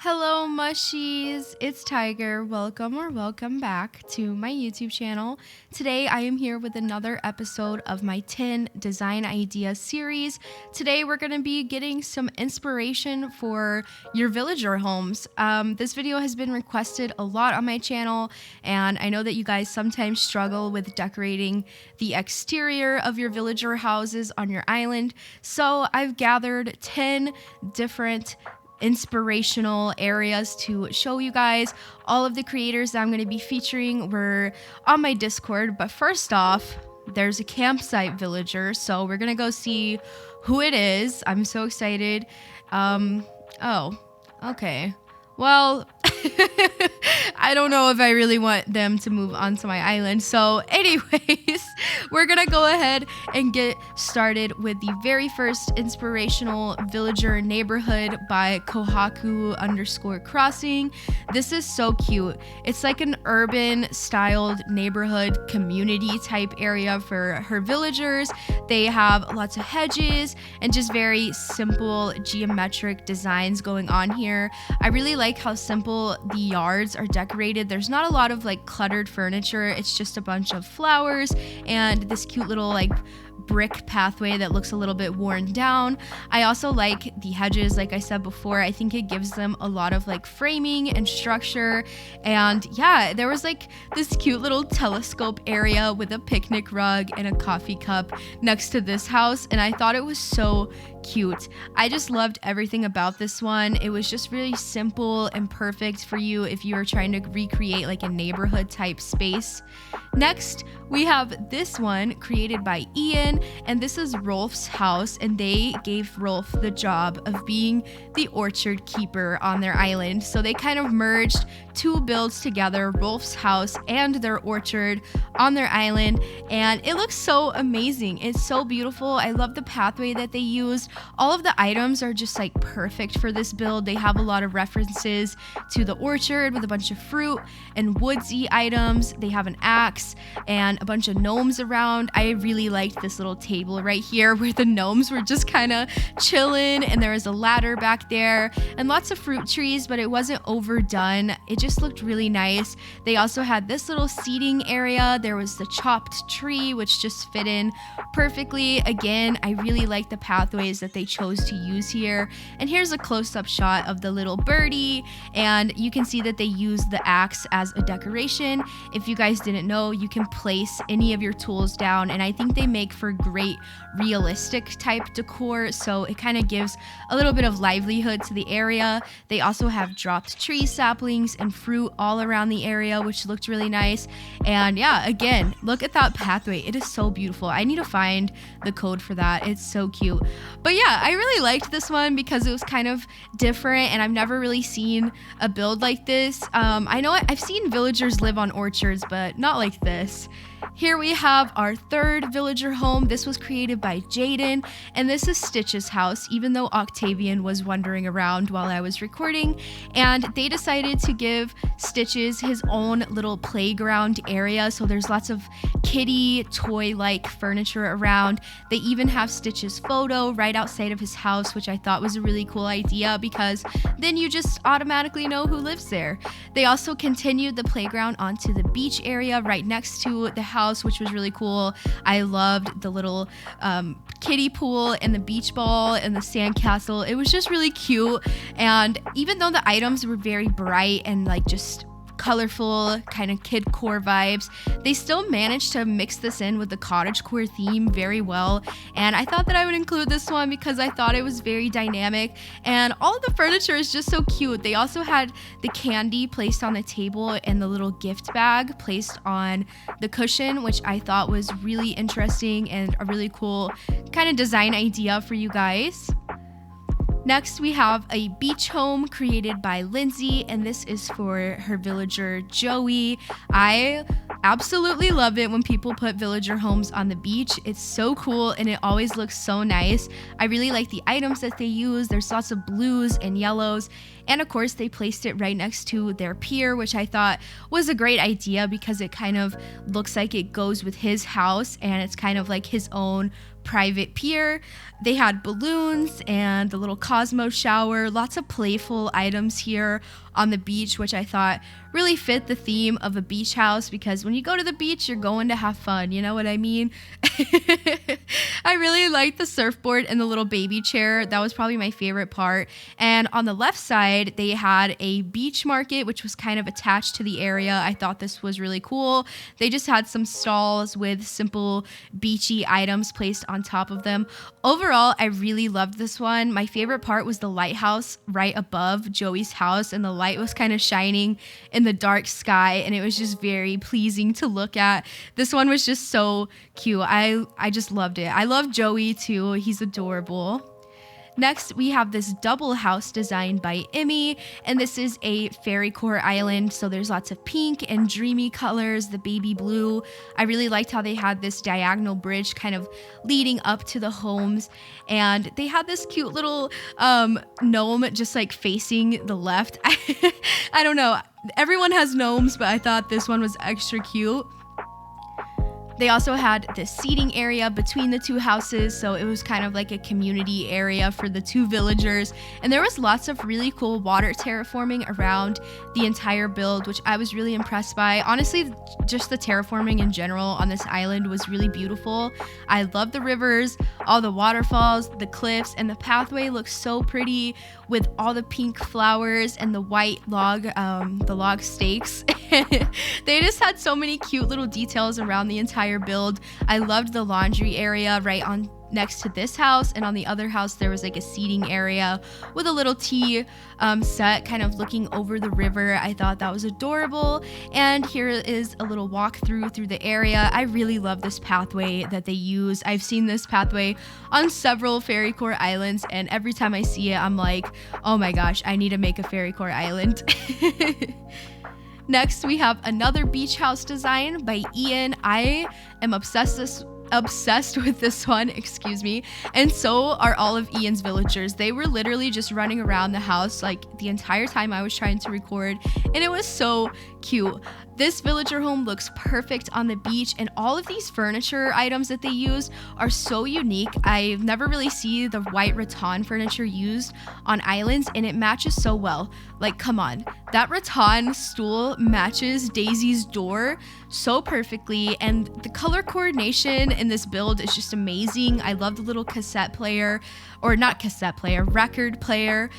Hello mushies, it's Tiger. Welcome back to my YouTube channel. Today I am here with another episode of my 10 design idea series. Today we're going to be getting some inspiration for your villager homes. This video has been requested a lot on my channel, and I know that you guys sometimes struggle with decorating the exterior of your villager houses on your island. So I've gathered 10 different inspirational areas to show you guys. All of the creators that I'm going to be featuring were on my Discord, but first off, there's a campsite villager, so we're gonna go see who it is. I'm so excited. Oh, okay. Well, I don't know if I really want them to move onto my island. So anyways, we're gonna go ahead and get started with the very first inspirational villager neighborhood by Kohaku_crossing. This is so cute. It's like an urban styled neighborhood community type area for her villagers. They have lots of hedges and just very simple geometric designs going on here. I really like how simple the yards are decorated. There's not a lot of like cluttered furniture. It's just a bunch of flowers and this cute little like brick pathway that looks a little bit worn down. I also like the hedges, like I said before. I think it gives them a lot of like framing and structure. And yeah, there was like this cute little telescope area with a picnic rug and a coffee cup next to this house, and I thought it was so cute. I just loved everything about this one. It was just really simple and perfect for you if you are trying to recreate like a neighborhood type space. Next, we have this one created by Iyan, and this is Rolf's house, and they gave Rolf the job of being the orchard keeper on their island. So they kind of merged two builds together, Rolf's house and their orchard on their island, and it looks so amazing. It's so beautiful. I love the pathway that they used. All of the items are just like perfect for this build. They have a lot of references to the orchard with a bunch of fruit and woodsy items. They have an axe and a bunch of gnomes around. I really liked this little table right here where the gnomes were just kind of chilling, and there was a ladder back there and lots of fruit trees, but it wasn't overdone. It just looked really nice. They also had this little seating area. There was the chopped tree, which just fit in perfectly. Again, I really like the pathways that they chose to use here. And here's a close-up shot of the little birdie, and you can see that they use the axe as a decoration. If you guys didn't know, you can place any of your tools down, and I think they make for great realistic type decor, so it kind of gives a little bit of livelihood to the area. They also have dropped tree saplings and fruit all around the area, which looked really nice. And yeah, again, look at that pathway. It is so beautiful. I need to find the code for that. It's so cute. But yeah, I really liked this one because it was kind of different, and I've never really seen a build like this. I know I've seen villagers live on orchards, but not like this. Here we have our third villager home. This was created by Jaydyn, and this is Stitch's house, even though Octavian was wandering around while I was recording, and they decided to give Stitches his own little playground area. So there's lots of kitty toy-like furniture around. They even have Stitch's photo right outside of his house, which I thought was a really cool idea because then you just automatically know who lives there. They also continued the playground onto the beach area right next to the house, which was really cool. I loved the little kiddie pool and the beach ball and the sandcastle. It was just really cute, and even though the items were very bright and like just colorful kind of kid core vibes, they still managed to mix this in with the cottagecore theme very well, and I thought that I would include this one because I thought it was very dynamic, and all of the furniture is just so cute. They also had the candy placed on the table and the little gift bag placed on the cushion, which I thought was really interesting and a really cool kind of design idea for you guys. Next, we have a beach home created by Lindsi, and this is for her villager Joey. I absolutely love it when people put villager homes on the beach. It's so cool, and it always looks so nice. I really like the items that they use. There's lots of blues and yellows, And of course, they placed it right next to their pier, which I thought was a great idea because it kind of looks like it goes with his house and it's kind of like his own private pier. They had balloons and the little Cosmo shower, lots of playful items here on the beach, which I thought really fit the theme of a beach house, because when you go to the beach, you're going to have fun, you know what I mean? I really liked the surfboard and the little baby chair. That was probably my favorite part. And on the left side, they had a beach market, which was kind of attached to the area. I thought this was really cool. They just had some stalls with simple beachy items placed on top of them. Overall, I really loved this one. My favorite part was the lighthouse right above Joey's house, and the light was kind of shining in the dark sky, and it was just very pleasing to look at. This one was just so cute. I just loved it. I love Joey too. He's adorable. Next, we have this double house designed by Emmy, and this is a fairy core island, so there's lots of pink and dreamy colors, the baby blue. I really liked how they had this diagonal bridge kind of leading up to the homes, and they had this cute little gnome just like facing the left. I don't know. Everyone has gnomes, but I thought this one was extra cute. They also had this seating area between the two houses, so it was kind of like a community area for the two villagers. And there was lots of really cool water terraforming around the entire build, which I was really impressed by. Honestly, just the terraforming in general on this island was really beautiful. I love the rivers, all the waterfalls, the cliffs, and the pathway looks so pretty with all the pink flowers and the white log, the log stakes. They just had so many cute little details around the entire build. I loved the laundry area right on next to this house, and on the other house there was like a seating area with a little tea set kind of looking over the river. I thought that was adorable. And here is a little walkthrough through the area. I really love this pathway that they use. I've seen this pathway on several fairy core islands, and every time I see it I'm like, oh my gosh, I need to make a fairy core island. Next, we have another beach house design by Iyan. I am obsessed with this one, and so are all of Iyan's villagers. They were literally just running around the house like the entire time I was trying to record, and it was so cute. This villager home looks perfect on the beach, and all of these furniture items that they use are so unique. I've never really seen the white rattan furniture used on islands, and it matches so well. Like, come on, that rattan stool matches Daisy's door so perfectly, and the color coordination in this build is just amazing. I love the little record player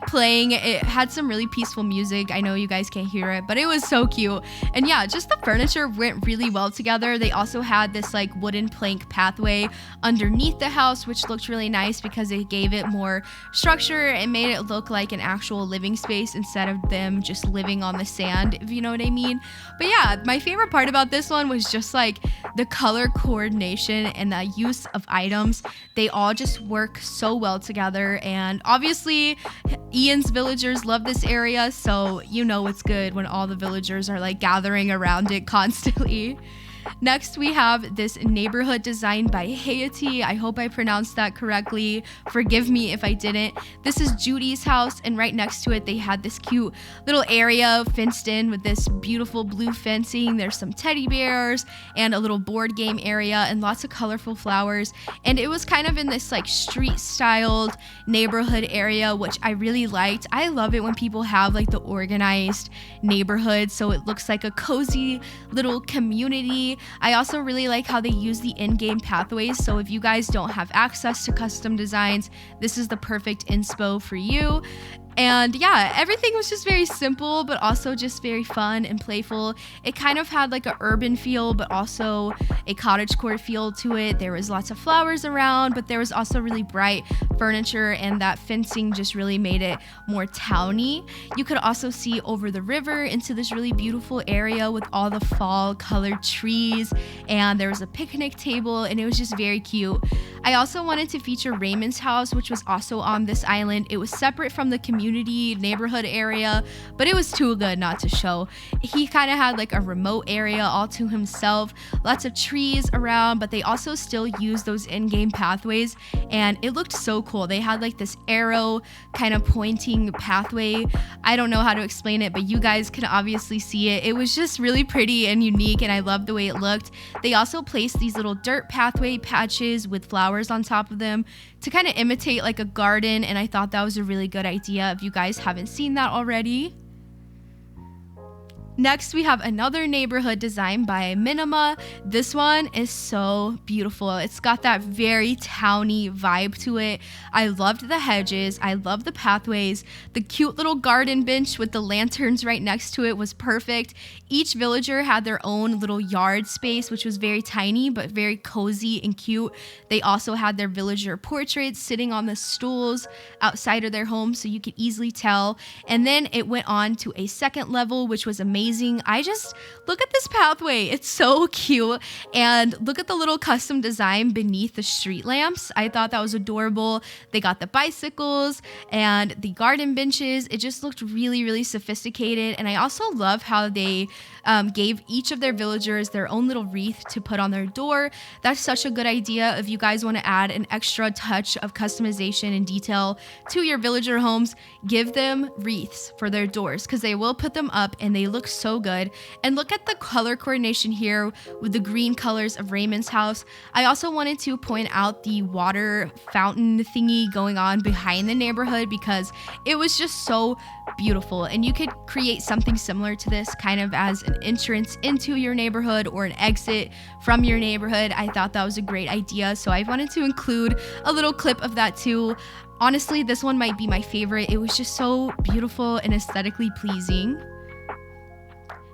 playing. It had some really peaceful music. I know you guys can't hear it, but it was so cute. And yeah, just the furniture went really well together. They also had this like wooden plank pathway underneath the house, which looked really nice because it gave it more structure and made it look like an actual living space instead of them just living on the sand, if you know what I mean. But yeah, my favorite part about this one was just like the color coordination and the use of items. They all just work so well together, and obviously Iyan's villagers love this area, so you know it's good when all the villagers are like gathering around it constantly. Next, we have this neighborhood designed by Hayatie. I hope I pronounced that correctly. Forgive me if I didn't. This is Judy's house, and right next to it, they had this cute little area fenced in with this beautiful blue fencing. There's some teddy bears and a little board game area and lots of colorful flowers. And it was kind of in this like street-styled neighborhood area, which I really liked. I love it when people have like the organized neighborhood, so it looks like a cozy little community. I also really like how they use the in-game pathways, so if you guys don't have access to custom designs, this is the perfect inspo for you. And yeah, everything was just very simple, but also just very fun and playful. It kind of had like an urban feel, but also a cottagecore feel to it. There was lots of flowers around, but there was also really bright furniture, and that fencing just really made it more towny. You could also see over the river into this really beautiful area with all the fall colored trees, and there was a picnic table, and it was just very cute. I also wanted to feature Raymond's house, which was also on this island. It was separate from the community community neighborhood area, but it was too good not to show. He kind of had like a remote area all to himself, lots of trees around, but they also still use those in-game pathways, and it looked so cool. They had like this arrow kind of pointing pathway. I don't know how to explain it, but you guys can obviously see it. It was just really pretty and unique, and I loved the way it looked. They also placed these little dirt pathway patches with flowers on top of them to kind of imitate like a garden, and I thought that was a really good idea if you guys haven't seen that already. Next, we have another neighborhood design by Miinima. This one is so beautiful. It's got that very towny vibe to it. I loved the hedges. I love the pathways. The cute little garden bench with the lanterns right next to it was perfect. Each villager had their own little yard space, which was very tiny but very cozy and cute. They also had their villager portraits sitting on the stools outside of their home, so you could easily tell. And then it went on to a second level, which was amazing. I just look at this pathway. It's so cute. And look at the little custom design beneath the street lamps. I thought that was adorable. They got the bicycles and the garden benches. It just looked really, really sophisticated. And I also love how they gave each of their villagers their own little wreath to put on their door. That's such a good idea if you guys want to add an extra touch of customization and detail to your villager homes. Give them wreaths for their doors because they will put them up and they look so good. And look at the color coordination here with the green colors of Raymond's house. I also wanted to point out the water fountain thingy going on behind the neighborhood because it was just so beautiful, and you could create something similar to this kind of as an entrance into your neighborhood or an exit from your neighborhood. I thought that was a great idea, so I wanted to include a little clip of that too. Honestly, this one might be my favorite. It was just so beautiful and aesthetically pleasing.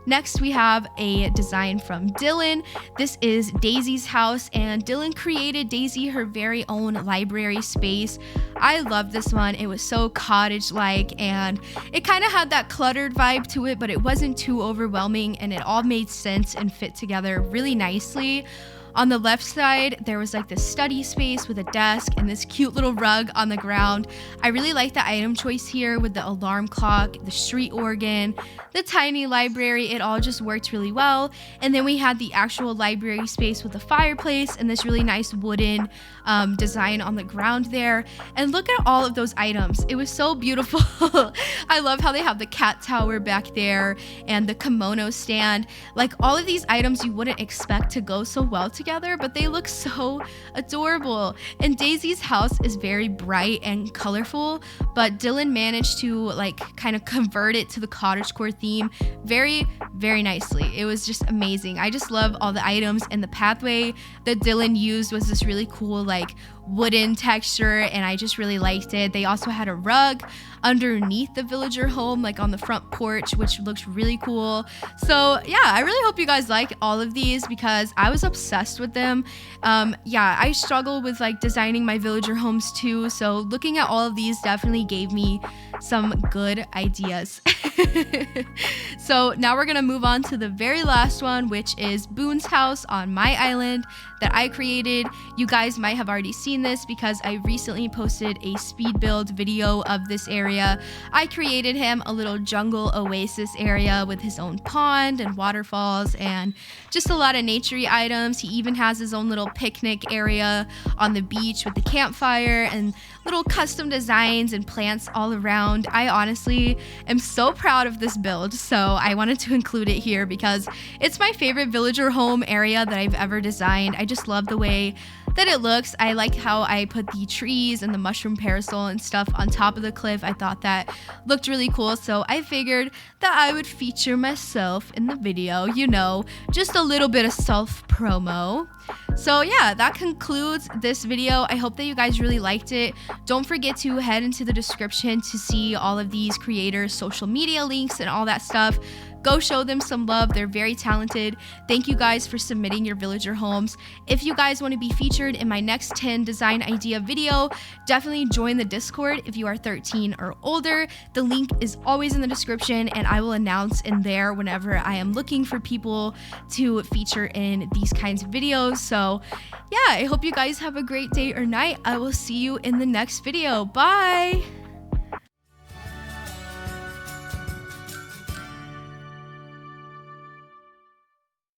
Next, we have a design from Dillon. This is Daisy's house, and Dillon created Daisy her very own library space. I love this one. It was so cottage-like, and it kind of had that cluttered vibe to it, but it wasn't too overwhelming, and it all made sense and fit together really nicely. On the left side, there was like this study space with a desk and this cute little rug on the ground. I really like the item choice here with the alarm clock, the street organ, the tiny library. It all just worked really well. And then we had the actual library space with the fireplace and this really nice wooden design on the ground there. And look at all of those items. It was so beautiful. I love how they have the cat tower back there and the kimono stand. Like all of these items you wouldn't expect to go so well together, but they look so adorable. And Daisy's house is very bright and colorful, but Dillon managed to like kind of convert it to the cottagecore theme very, very nicely. It was just amazing. I just love all the items, and the pathway that Dillon used was this really cool like wooden texture, and I just really liked it. They also had a rug underneath the villager home, like on the front porch, which looks really cool. So yeah, I really hope you guys like all of these because I was obsessed with them. Yeah, I struggle with like designing my villager homes too, so looking at all of these definitely gave me some good ideas. So now we're gonna move on to the very last one, which is Boone's house on my island that I created. You guys might have already seen this because I recently posted a speed build video of this area. I created him a little jungle oasis area with his own pond and waterfalls and just a lot of naturey items. He even has his own little picnic area on the beach with the campfire and little custom designs and plants all around. I honestly am so proud of this build, so I wanted to include it here because it's my favorite villager home area that I've ever designed. I just love the way that it looks. I like how I put the trees and the mushroom parasol and stuff on top of the cliff. I thought that looked really cool, so I figured that I would feature myself in the video, you know, just a little bit of self promo. So yeah, that concludes this video. I hope that you guys really liked it. Don't forget to head into the description to see all of these creators' social media links and all that stuff. Go show them some love. They're very talented. Thank you guys for submitting your villager homes. If you guys want to be featured in my next 10 design idea video, definitely join the Discord if you are 13 or older. The link is always in the description, and I will announce in there whenever I am looking for people to feature in these kinds of videos. So yeah, I hope you guys have a great day or night. I will see you in the next video. Bye!